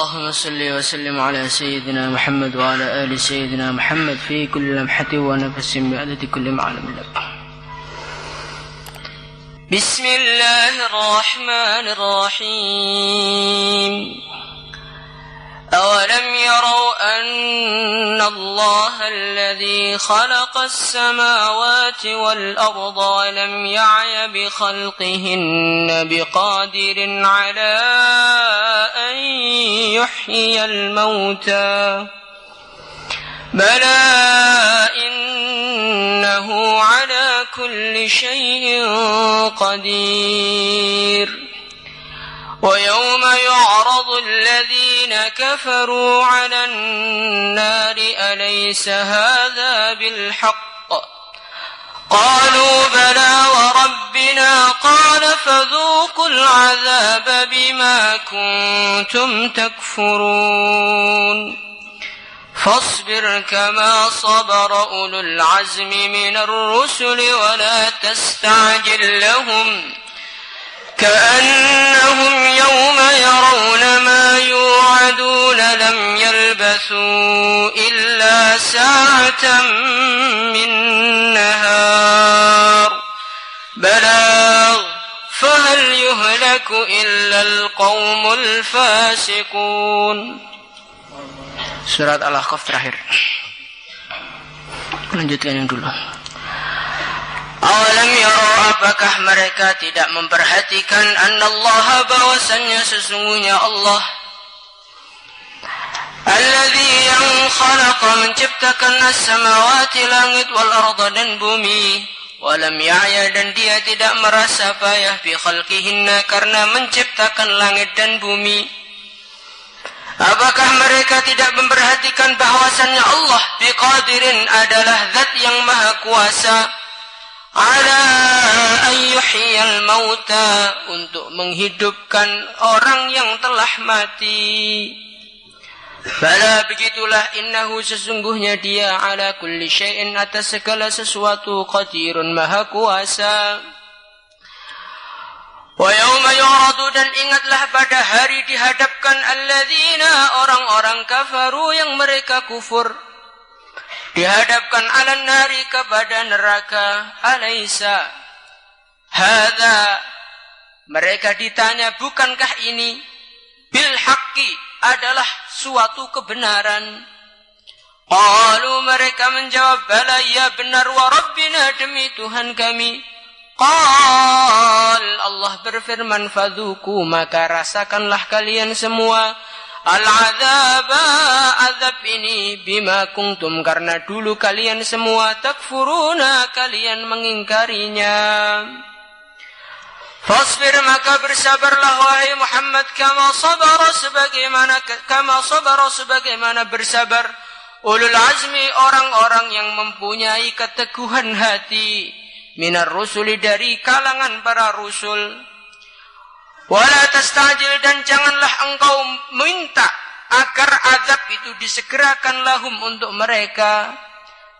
اللهم صل وسلم على سيدنا محمد وعلى آل سيدنا محمد في كل لمحة ونفس بعدد كل معلم لك. بسم الله الرحمن الرحيم. أولم يروا أن الله الذي خلق السماوات والأرض ولم يعي بخلقهن بقادر على أن يحيي الموتى بلى إنه على كل شيء قدير. ويوم يعرض الذين كفروا على النار أليس هذا بالحق قالوا بلى وربنا قال فذوقوا العذاب بما كنتم تكفرون. فاصبر كما صبر أولو العزم من الرسل ولا تستعجل لهم كأنهم يوم يرون ما يوعدون لم يلبثوا إلا ساعة من نهار بلاغ فهل يهلك إلا القوم الفاسقون. Surat Al-Ahqaf terakhir. Lanjutkan yang dulu. Awalam yara, apakah mereka tidak memperhatikan annallaha, bahwasannya sesungguhnya Allah alladzi yang khalaqa, menciptakan as-samawati, langit, wal arda, dan bumi, walam ya'ya, dan dia tidak merasa payah bi khalqihinna, karena menciptakan langit dan bumi. Apakah mereka tidak memperhatikan bahwasannya Allah biqadirin, adalah zat yang maha kuasa, ala ayyuhiyal mauta, untuk menghidupkan orang yang telah mati. Bala, begitulah, innahu, sesungguhnya dia, ala kulli syai'in, atas segala sesuatu, qadirun, maha kuasa. Wa yawma yu'radu, dan ingatlah pada hari dihadapkan alladzina, orang-orang kafaru yang mereka kufur, dihadapkan alan nari, kepada neraka, alaysa hadza, mereka ditanya, bukankah ini bil haqqi, adalah suatu kebenaran. Qalu, mereka menjawab, bala, ya benar, wa rabbina, demi Tuhan kami. Qal, Allah berfirman, fadzuku, maka rasakanlah kalian semua al-azaba, azab ini, bima kuntum, karena dulu kalian semua takfuruna, kalian mengingkarinya. Fasbir, maka bersabarlah wahai Muhammad, kama sebagaimana bersabar ulul azmi, orang-orang yang mempunyai keteguhan hati, minar rusuli, dari kalangan para rusul. Wala tastajil, dan janganlah engkau minta agar azab itu disegerakan lahum, untuk mereka.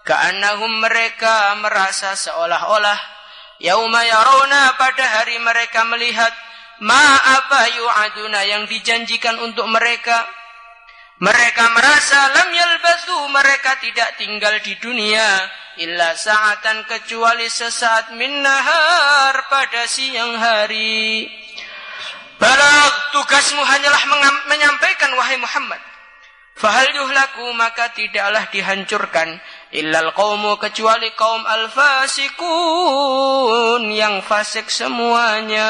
Ka'annahum, mereka merasa seolah-olah, yauma yarawna, pada hari mereka melihat, ma apa yu'aduna, yang dijanjikan untuk mereka. Mereka merasa lam yalbathu, mereka tidak tinggal di dunia, illa sa'atan, kecuali sesaat, min nahar, pada siang hari. Balag, tugasmu hanyalah menyampaikan wahai Muhammad. Fahal yuhlaku, maka tidaklah dihancurkan, illal qaumu, kecuali kaum al-fasikun, yang fasik semuanya.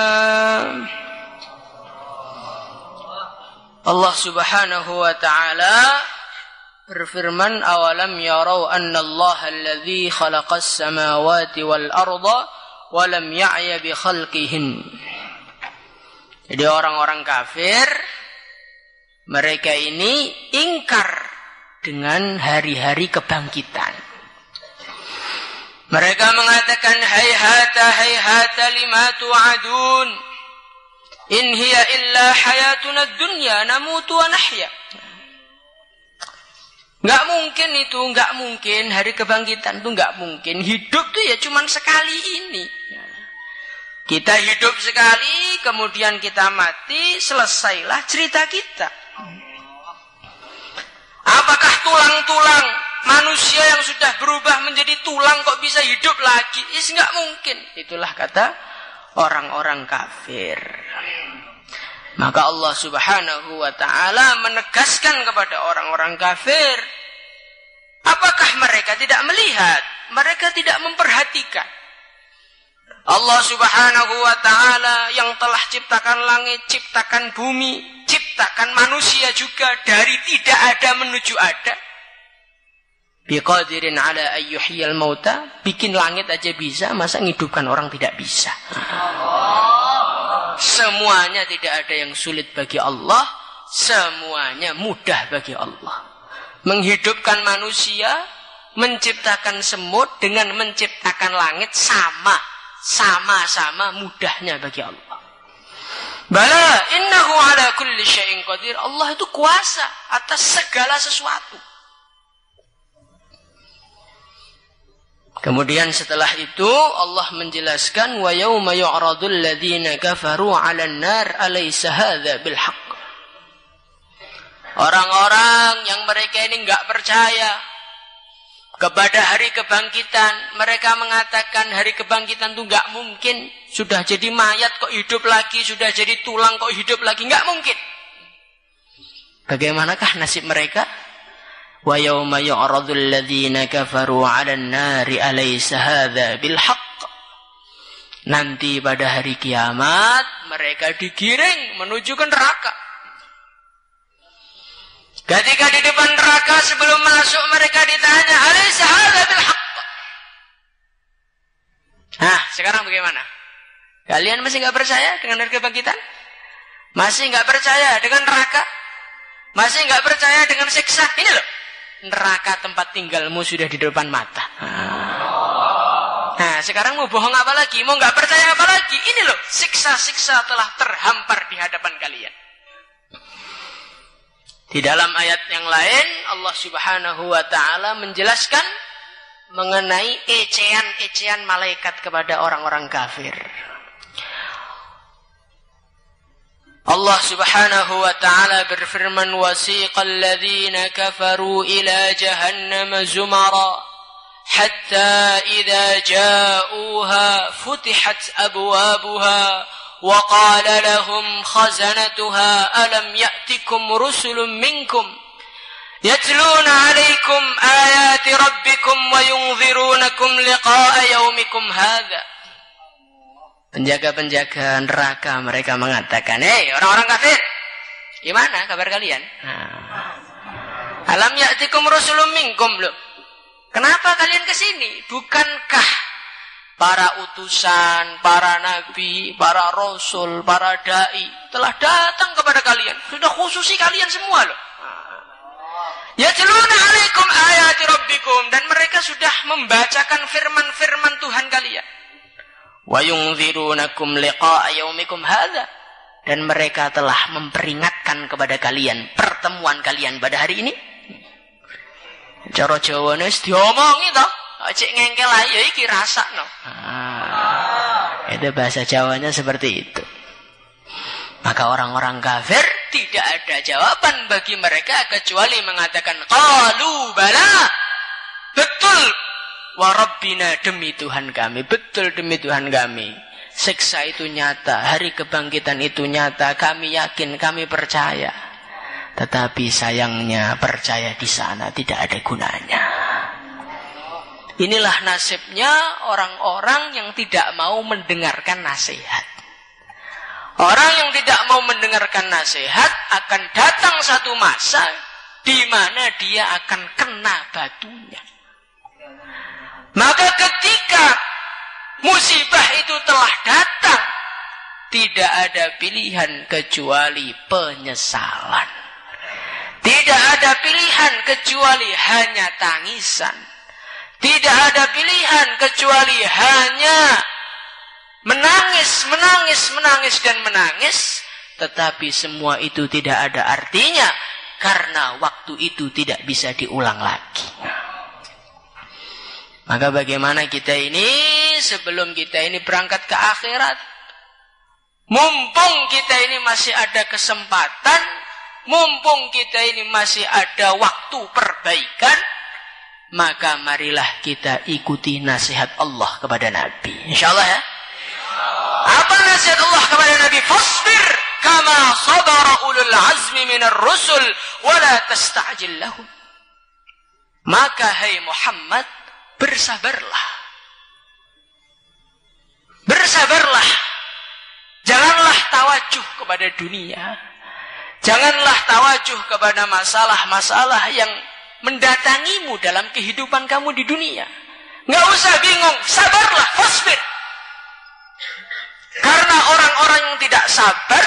Allah subhanahu wa ta'ala berfirman, awalam yarau annallaha alladzi khalaqas samawati wal arda walam ya'ya bi khalqihin. Jadi orang-orang kafir, mereka ini ingkar dengan hari-hari kebangkitan. Mereka mengatakan, hayhata lima tu'adun, in hiya illa hayatuna dunya namutu wa nahya. Enggak mungkin itu, enggak mungkin hari kebangkitan itu, enggak mungkin. Hidup itu ya cuman sekali ini. Kita hidup sekali, kemudian kita mati, selesailah cerita kita. Apakah tulang-tulang manusia yang sudah berubah menjadi tulang kok bisa hidup lagi? Nggak mungkin. Itulah kata orang-orang kafir. Maka Allah Subhanahu wa ta'ala menegaskan kepada orang-orang kafir, apakah mereka tidak melihat? Mereka tidak memperhatikan. Allah Subhanahu wa ta'ala yang telah ciptakan langit, ciptakan bumi, ciptakan manusia juga dari tidak ada menuju ada. Biqadirin ala ayyuhiyal mauta, bikin langit aja bisa, masa ngidupkan orang tidak bisa? Semuanya tidak ada yang sulit bagi Allah, semuanya mudah bagi Allah. Menghidupkan manusia, menciptakan semut dengan menciptakan langit sama-sama mudahnya bagi Allah. Bala innahu ala kulli syai'in qadir. Allah itu kuasa atas segala sesuatu. Kemudian setelah itu Allah menjelaskan wa yauma yu'radul ladzina kafaru 'alan nar alaysa hadza bil haqq. Orang-orang yang mereka ini enggak percaya kepada hari kebangkitan, mereka mengatakan hari kebangkitan itu enggak mungkin. Sudah jadi mayat kok hidup lagi, sudah jadi tulang kok hidup lagi, enggak mungkin. Bagaimanakah nasib mereka? Wa yawma yu'radul ladzina kafaru 'alan nari alaysa hadza bil haqq. Nanti pada hari kiamat mereka digiring menuju ke neraka. Ketika di depan neraka sebelum masuk mereka ditanya, alaysa hadza bil haqq. Nah, sekarang bagaimana? Kalian masih enggak percaya dengan hari kebangkitan? Masih enggak percaya dengan neraka? Masih enggak percaya dengan siksa? Ini loh, neraka tempat tinggalmu sudah di depan mata. Nah, sekarang mau bohong apa lagi? Mau nggak percaya apa lagi? Ini loh, siksa-siksa telah terhampar di hadapan kalian. Di dalam ayat yang lain, Allah Subhanahu wa ta'ala menjelaskan mengenai ecean-ecean malaikat kepada orang-orang kafir. Allah Subhanahu wa ta'ala berfirman, wasiqal ladzina kafaru ila jahannam zumara hatta idza ja'uha futihat abwabuha wa qala lahum khazanatuha alam ya'tikum rusulun minkum yatluna 'alaikum ayati rabbikum wa yunzirunakum liqa'a yaumikum hadza. Penjaga-penjaga neraka mereka mengatakan, hei orang-orang kafir, gimana kabar kalian? Alam ya'tikum rusulun minkum loh. Kenapa kalian ke sini? Bukankah para utusan, para nabi, para rasul, para dai telah datang kepada kalian? Sudah khususi kalian semua loh. Yatluna 'alaikum ayati rabbikum, dan mereka sudah membacakan firman-firman Tuhan kalian. Wa yunzirunakum liqa'a yaumikum hadza, dan mereka telah memperingatkan kepada kalian pertemuan kalian pada hari ini. Cara Jawane wis diomongi to, cek ngengkel ae iki rasakno. Itu bahasa Jawanya seperti itu. Maka orang-orang kafir tidak ada jawaban bagi mereka kecuali mengatakan qalu bala. Betul. Wa rabbina, demi Tuhan kami, betul demi Tuhan kami. Siksa itu nyata, hari kebangkitan itu nyata, kami yakin, kami percaya. Tetapi sayangnya percaya di sana tidak ada gunanya. Inilah nasibnya orang-orang yang tidak mau mendengarkan nasihat. Orang yang tidak mau mendengarkan nasihat akan datang satu masa di mana dia akan kena batunya. Maka ketika musibah itu telah datang, tidak ada pilihan kecuali penyesalan. Tidak ada pilihan kecuali hanya tangisan. Tidak ada pilihan kecuali hanya menangis, dan menangis. Tetapi semua itu tidak ada artinya, karena waktu itu tidak bisa diulang lagi. Maka bagaimana kita ini sebelum kita ini berangkat ke akhirat, mumpung kita ini masih ada kesempatan, mumpung kita ini masih ada waktu perbaikan, maka marilah kita ikuti nasihat Allah kepada Nabi. Insyaallah ya. Apa nasihat Allah kepada Nabi? Fasbir kama sabara ulul azmi minar rusul wa la tasta'jil lahum. Maka hai Muhammad, bersabarlah. Bersabarlah. Janganlah tawajuh kepada dunia. Janganlah tawajuh kepada masalah-masalah yang mendatangimu dalam kehidupan kamu di dunia. Nggak usah bingung, sabarlah, fasbir. Karena orang-orang yang tidak sabar,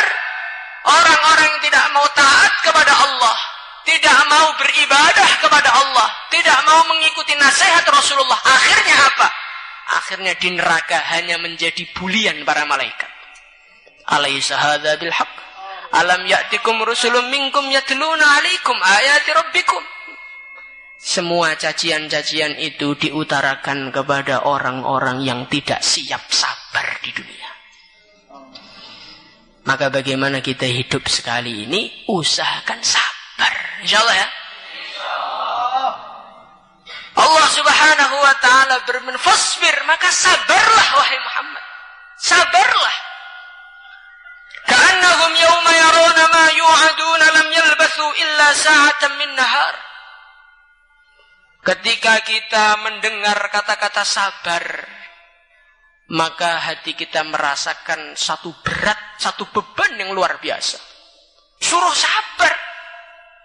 orang-orang yang tidak mau taat kepada Allah, tidak mau beribadah kepada Allah, tidak mau mengikuti nasihat Rasulullah, akhirnya apa? Akhirnya di neraka hanya menjadi bulian para malaikat. Alaysa hadza bil haqq? Alam ya'tikum rusulun minkum yatluna 'alaikum ayati rabbikum. Semua cacian-cacian itu diutarakan kepada orang-orang yang tidak siap sabar di dunia. Maka bagaimana kita hidup sekali ini, usahakan sabar. Insyaallah ya. Allah Subhanahu wa taala berfirman, "Fasbir," maka sabarlah wahai Muhammad. Sabarlah. Ka'annahum yawma yarawna ma yu'aduna lam yalbathu illa sa'atan min nahar. Ketika kita mendengar kata-kata sabar, maka hati kita merasakan satu berat, satu beban yang luar biasa. Suruh sabar.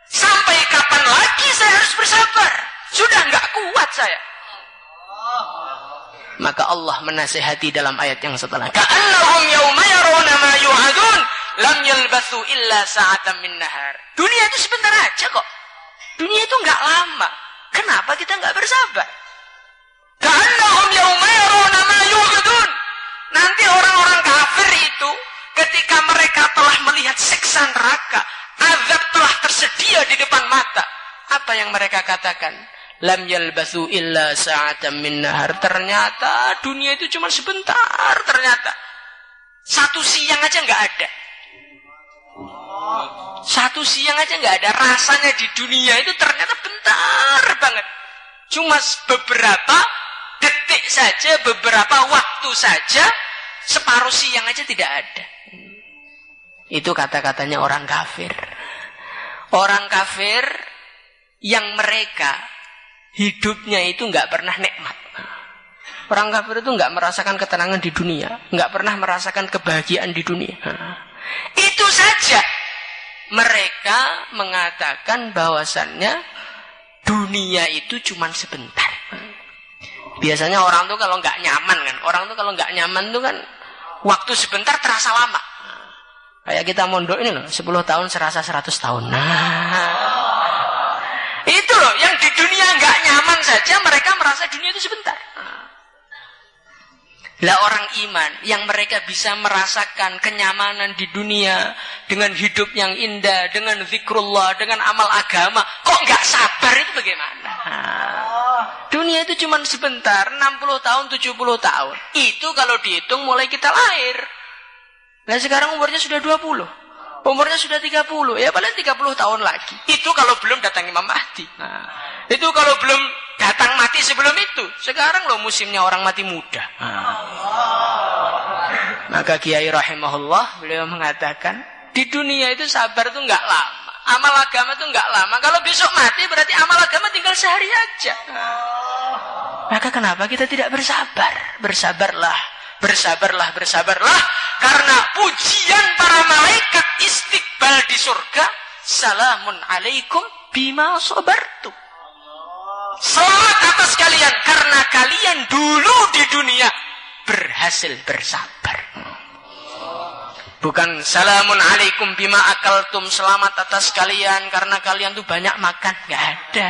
Sampai kapan lagi saya harus bersabar? Sudah enggak kuat saya. Maka Allah menasihati dalam ayat yang setelah. Ka'annahum yawma yarawna ma yu'adun lam yalbathu illa sa'atan min nahar. Dunia itu sebentar aja kok. Dunia itu enggak lama. Kenapa kita enggak bersabar? Ka'annahum yawma yarawna ma yu'adun. Nanti orang-orang kafir itu ketika mereka telah melihat siksa neraka, azab telah tersedia di depan mata, apa yang mereka katakan? Lam yalbathu illa sa'atan min nahar. Ternyata dunia itu cuma sebentar. Ternyata satu siang aja nggak ada. Satu siang aja nggak ada. Rasanya di dunia itu ternyata bentar banget. Cuma beberapa detik saja, beberapa waktu saja, separuh siang aja tidak ada. Itu kata-katanya orang kafir. Orang kafir yang mereka hidupnya itu nggak pernah nikmat. Orang kafir itu nggak merasakan ketenangan di dunia, nggak pernah merasakan kebahagiaan di dunia. Itu saja mereka mengatakan bahwasannya dunia itu cuma sebentar. Biasanya orang tuh kalau nggak nyaman kan, orang tuh kalau nggak nyaman tuh kan waktu sebentar terasa lama. Kayak kita mondok ini loh, 10 tahun serasa 100 tahun. Itu loh, yang di dunia nggak nyaman saja mereka merasa dunia itu sebentar. Lah orang iman yang mereka bisa merasakan kenyamanan di dunia dengan hidup yang indah, dengan zikrullah, dengan amal agama, kok nggak sabar itu bagaimana? Dunia itu cuma sebentar, 60 tahun, 70 tahun. Itu kalau dihitung mulai kita lahir. Nah sekarang umurnya sudah 20. Umurnya sudah 30, ya paling 30 tahun lagi. Itu kalau belum datang Imam Mahdi. Itu kalau belum datang mati sebelum itu. Sekarang loh musimnya orang mati muda. Maka Kiai rahimahullah beliau mengatakan, di dunia itu sabar itu enggak lama. Amal agama itu enggak lama. Kalau besok mati berarti amal agama tinggal sehari aja. Maka kenapa kita tidak bersabar? Bersabarlah. Bersabarlah, bersabarlah. Karena pujian para malaikat istiqbal di surga, salamun alaikum bima sabartum. Selamat atas kalian karena kalian dulu di dunia berhasil bersabar. Bukan salamun alaikum bima akaltum, selamat atas kalian karena kalian tuh banyak makan. Nggak ada.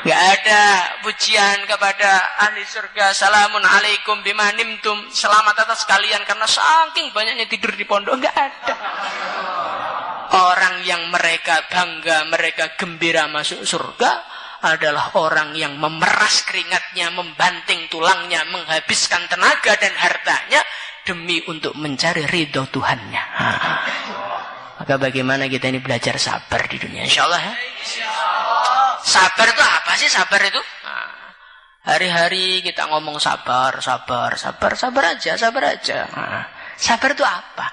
Nggak ada pujian kepada ahli surga. Salamun alaikum bima nimtum, selamat atas kalian karena saking banyaknya tidur di pondok. Nggak ada. Orang yang mereka bangga, mereka gembira masuk surga adalah orang yang memeras keringatnya, membanting tulangnya, menghabiskan tenaga dan hartanya demi untuk mencari ridho Tuhannya. Maka bagaimana kita ini belajar sabar di dunia, insyaallah ya. Sabar itu apa sih sabar itu? Hari-hari kita ngomong sabar aja. Sabar itu apa?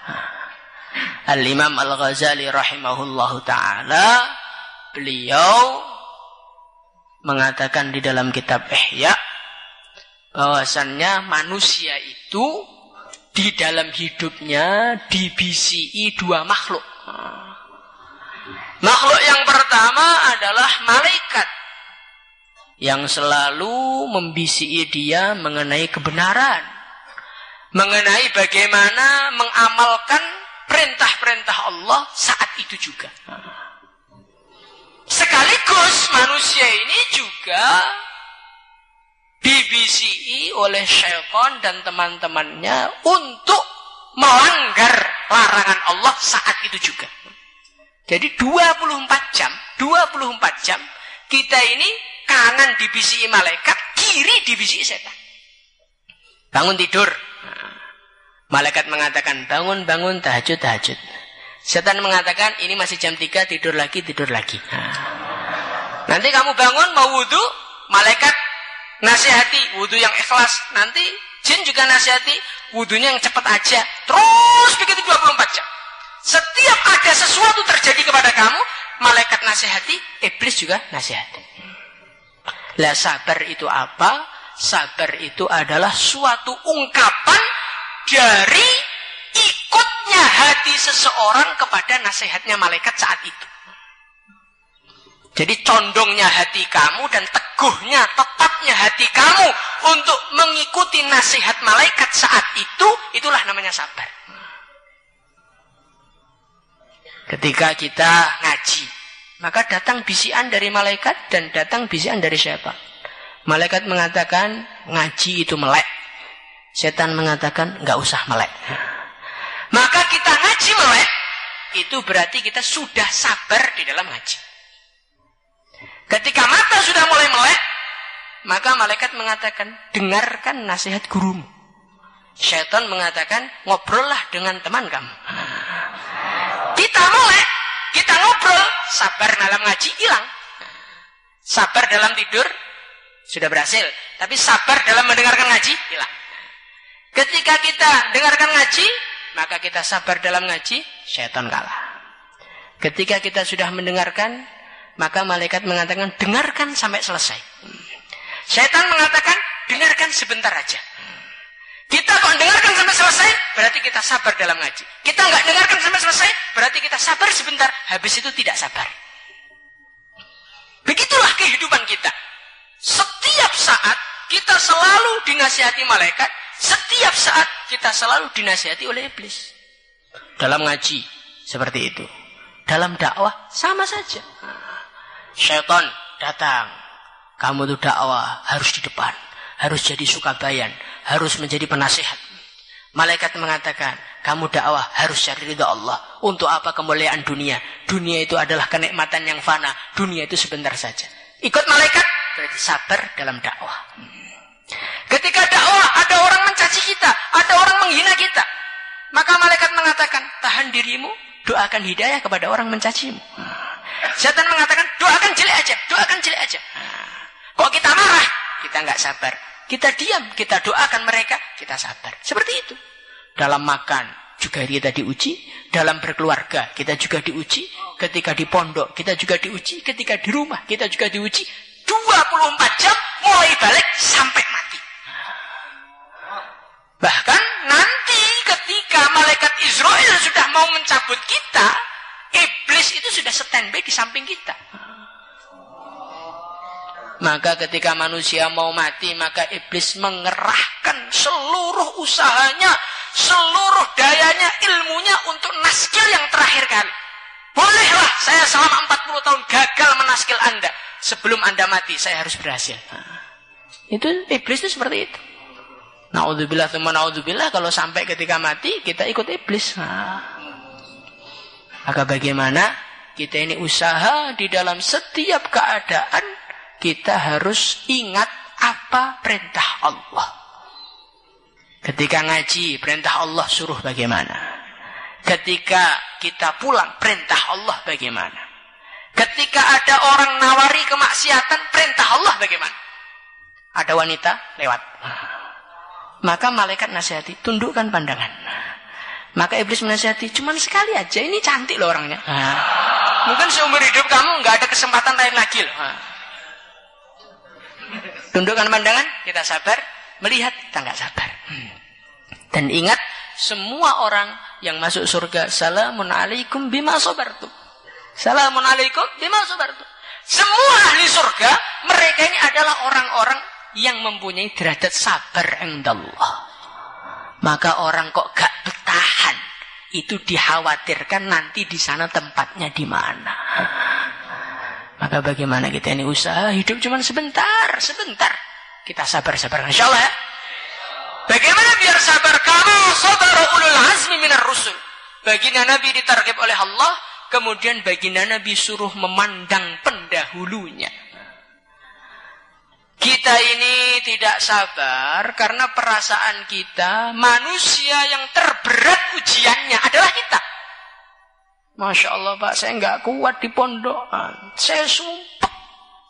Al-Imam Al-Ghazali rahimahullahu ta'ala, beliau mengatakan di dalam kitab Ihya bahwasannya manusia itu di dalam hidupnya dibisiki dua makhluk. Makhluk yang pertama adalah malaikat yang selalu membisiki dia mengenai kebenaran, mengenai bagaimana mengamalkan perintah-perintah Allah saat itu juga. Sekaligus manusia ini juga dibisiki oleh syaitan dan teman-temannya untuk melanggar larangan Allah saat itu juga. Jadi 24 jam kita ini kanan dibisiki malaikat, kiri dibisiki setan. Bangun tidur. Malaikat mengatakan bangun tahajud. Setan mengatakan ini masih jam 3, tidur lagi. Nanti kamu bangun mau wudu, malaikat nasihati wudu yang ikhlas. Nanti jin juga nasihati wudunya yang cepat aja. Terus begitu 24 jam. Setiap ada sesuatu terjadi kepada kamu, malaikat nasihati, iblis juga nasihati. Lah sabar itu apa? Sabar itu adalah suatu ungkapan dari ikutnya hati seseorang kepada nasihatnya malaikat saat itu. Jadi condongnya hati kamu dan teguhnya, tetapnya hati kamu untuk mengikuti nasihat malaikat saat itu, itulah namanya sabar. Ketika kita ngaji, maka datang bisikan dari malaikat dan datang bisikan dari syaitan. Malaikat mengatakan ngaji itu melek. Setan mengatakan enggak usah melek. Maka kita ngaji melek, itu berarti kita sudah sabar di dalam ngaji. Ketika mata sudah mulai melek, maka malaikat mengatakan dengarkan nasihat gurumu. Setan mengatakan ngobrollah dengan teman kamu. Kita melek, kita ngobrol, sabar dalam ngaji hilang. Sabar dalam tidur sudah berhasil, tapi sabar dalam mendengarkan ngaji hilang. Ketika kita dengarkan ngaji, maka kita sabar dalam ngaji, syaitan kalah. Ketika kita sudah mendengarkan, maka malaikat mengatakan dengarkan sampai selesai. Syaitan mengatakan dengarkan sebentar aja. Kita kok dengarkan sampai selesai, berarti kita sabar dalam ngaji. Kita nggak dengarkan sampai selesai, berarti kita sabar sebentar, habis itu tidak sabar. Begitulah kehidupan kita. Setiap saat kita selalu dinasihati malaikat, setiap saat kita selalu dinasihati oleh iblis. Dalam ngaji seperti itu. Dalam dakwah sama saja. Syaitan datang. Kamu tuh dakwah harus di depan, harus jadi sukabayan, harus menjadi penasihat. Malaikat mengatakan, kamu dakwah harus cari ridha Allah. Untuk apa kemuliaan dunia? Dunia itu adalah kenikmatan yang fana. Dunia itu sebentar saja. Ikut malaikat berarti sabar dalam dakwah. Ketika dakwah ada orang mencaci kita, ada orang menghina kita, maka malaikat mengatakan, tahan dirimu, doakan hidayah kepada orang mencacimu. Setan mengatakan, doakan jelek aja. Kok kita marah? Kita nggak sabar. Kita diam, kita doakan mereka, kita sabar. Seperti itu. Dalam makan juga kita diuji, dalam berkeluarga kita juga diuji, ketika di pondok kita juga diuji, ketika di rumah kita juga diuji. 24 jam mulai balik sampai mati. Bahkan nanti ketika malaikat Israel sudah mau mencabut kita, iblis itu sudah standby di samping kita. Maka ketika manusia mau mati, maka iblis mengerahkan seluruh usahanya, seluruh dayanya, ilmunya untuk naskil yang terakhir kali. Bolehlah saya selama 40 tahun gagal menaskil Anda. Sebelum Anda mati, saya harus berhasil. Itu iblis itu seperti itu. Na'udzubillah, na'udzubillah, kalau sampai ketika mati, kita ikut iblis. Maka bagaimana kita ini usaha di dalam setiap keadaan, kita harus ingat apa perintah Allah. Ketika ngaji, perintah Allah suruh bagaimana. Ketika kita pulang, perintah Allah bagaimana? Ketika ada orang nawari kemaksiatan, perintah Allah bagaimana? Ada wanita lewat. Maka malaikat nasihati, tundukkan pandangan. Maka iblis menasihati, cuman sekali aja, ini cantik loh orangnya. Mungkin seumur hidup kamu nggak ada kesempatan lain lagi loh. Tundukkan pandangan, kita sabar. Melihat, kita nggak sabar. Dan ingat, semua orang yang masuk surga, salamun alaikum bima sabartum. Salamun alaikum bima sabartum. Semua ahli surga, mereka ini adalah orang-orang yang mempunyai derajat sabar indallah. Maka orang kok gak bertahan, itu dikhawatirkan nanti di sana tempatnya di mana. Maka bagaimana kita ini usaha hidup cuma sebentar. Kita sabar-sabar insyaallah ya. Bagaimana biar sabar? Kamu sabar ulul azmi minar rusul. Baginda Nabi ditarghib oleh Allah, kemudian baginda Nabi suruh memandang pendahulunya. Kita ini tidak sabar karena perasaan kita, manusia yang terberat ujiannya adalah kita. Masya Allah Pak, saya nggak kuat di pondok. Saya sumpah,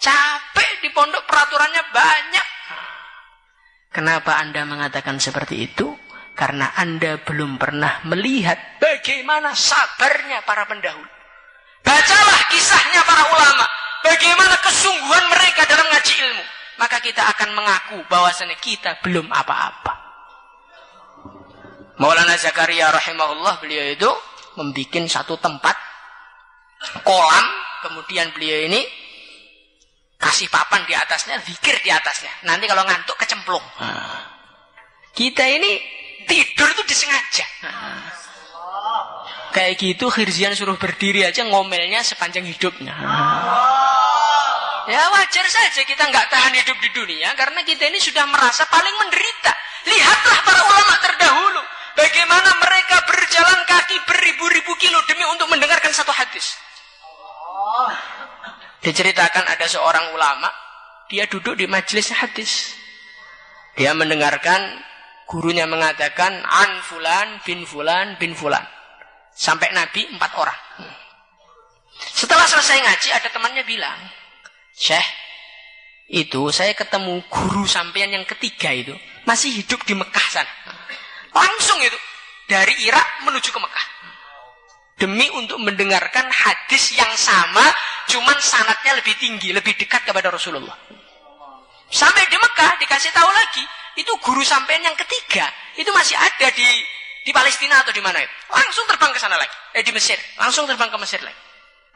capek di pondok, peraturannya banyak. Kenapa Anda mengatakan seperti itu? Karena Anda belum pernah melihat bagaimana sabarnya para pendahulu. Bacalah kisahnya para ulama, bagaimana kesungguhan mereka dalam ngaji ilmu. Maka kita akan mengaku bahwasanya kita belum apa-apa. Maulana Zakaria rahimahullah, beliau itu membuat satu tempat kolam, kemudian beliau ini kasih papan di atasnya, zikir di atasnya. Nanti kalau ngantuk kecemplung. Kita ini tidur itu disengaja. Kayak gitu Khirzian suruh berdiri aja ngomelnya sepanjang hidupnya. Ya wajar saja kita nggak tahan hidup di dunia karena kita ini sudah merasa paling menderita. Lihatlah para ulama terdahulu, bagaimana mereka berjalan kaki beribu-ribu kilo demi untuk mendengarkan satu hadis. Diceritakan ada seorang ulama, dia duduk di majelis hadis. Dia mendengarkan gurunya mengatakan an fulan bin fulan bin fulan. Sampai Nabi 4 orang. Setelah selesai ngaji ada temannya bilang, Syekh, itu saya ketemu guru sampean yang ketiga itu masih hidup di Mekah sana. Langsung itu dari Irak menuju ke Mekah. Demi untuk mendengarkan hadis yang sama, cuman sanadnya lebih tinggi, lebih dekat kepada Rasulullah. Sampai di Mekah dikasih tahu lagi, itu guru sampean yang ketiga itu masih ada di Palestina atau di mana itu. Langsung terbang ke sana lagi. Di Mesir, langsung terbang ke Mesir lagi.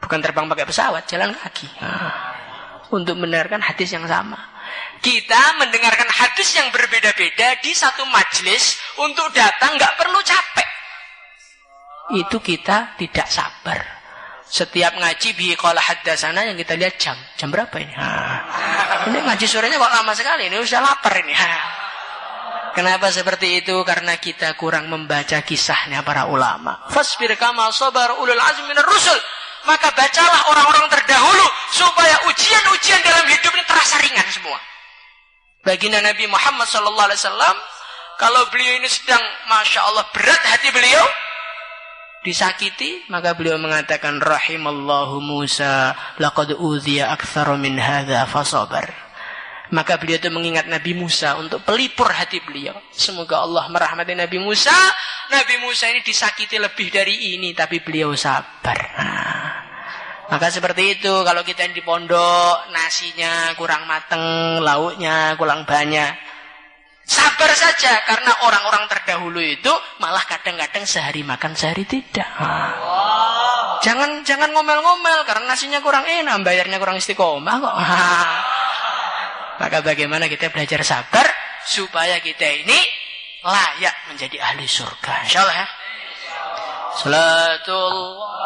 Bukan terbang pakai pesawat, jalan kaki. Untuk mendengarkan hadis yang sama. Kita mendengarkan hadis yang berbeda-beda di satu majelis untuk datang nggak perlu capek. Itu kita tidak sabar. Setiap ngaji bihi qala haddatsana yang kita lihat jam berapa ini? Ini ngaji sorenya kok lama sekali, ini sudah lapar ini. Kenapa seperti itu? Karena kita kurang membaca kisahnya para ulama. Fasbir kama sabar ulul azmi minar rusul. Maka bacalah orang-orang terdahulu supaya ujian-ujian dalam hidup ini terasa ringan semua. Baginda Nabi Muhammad SAW, kalau beliau ini sedang, Masya Allah, berat hati beliau, disakiti, maka beliau mengatakan, Rahimallahu Musa, laqad udhiya aktsaru min hadza fasabar. Maka beliau itu mengingat Nabi Musa untuk pelipur hati beliau. Semoga Allah merahmati Nabi Musa. Nabi Musa ini disakiti lebih dari ini, tapi beliau sabar. Maka seperti itu, kalau kita di pondok, nasinya kurang mateng, lauknya kurang banyak. Sabar saja, karena orang-orang terdahulu itu malah kadang-kadang sehari makan, sehari tidak. Jangan ngomel-ngomel, karena nasinya kurang enak, bayarnya kurang istiqomah kok. Maka bagaimana kita belajar sabar supaya kita ini layak menjadi ahli surga. Insyaallah ya. Salatullah